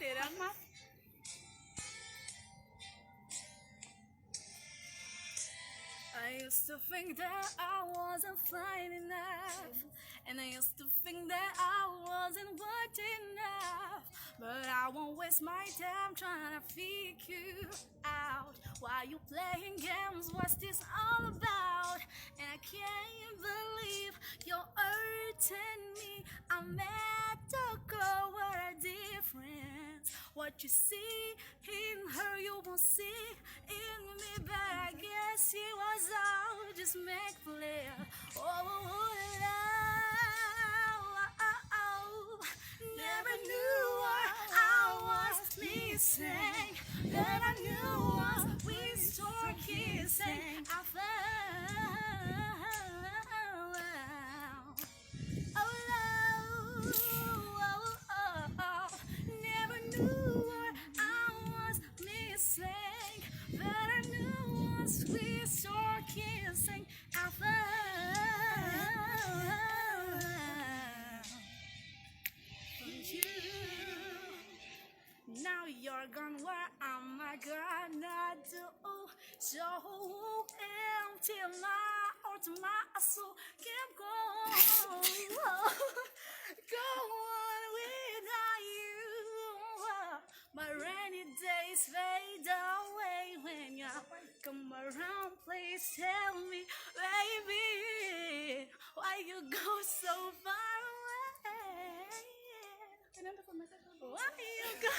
Tira más. I used to think that I wasn't fine enough, and I used to think that I wasn't worth enough. But I won't waste my time trying to figure you out. Why you playing games? What's this all about? And I can't believe you're hurting me. I'm at the girl, what a difference. What you see in her, you won't see in me. But I guess it was all just make believe. Never knew what I was missing. That I knew was we start kissing. I never knew what I was missing. That I knew once we start kissing, I found you. Now you're gone, what am I gonna do? So empty my heart, my soul can't go go on without you. My rainy days fade away when you come around. Please tell me, baby, why you go so far away? Why you go?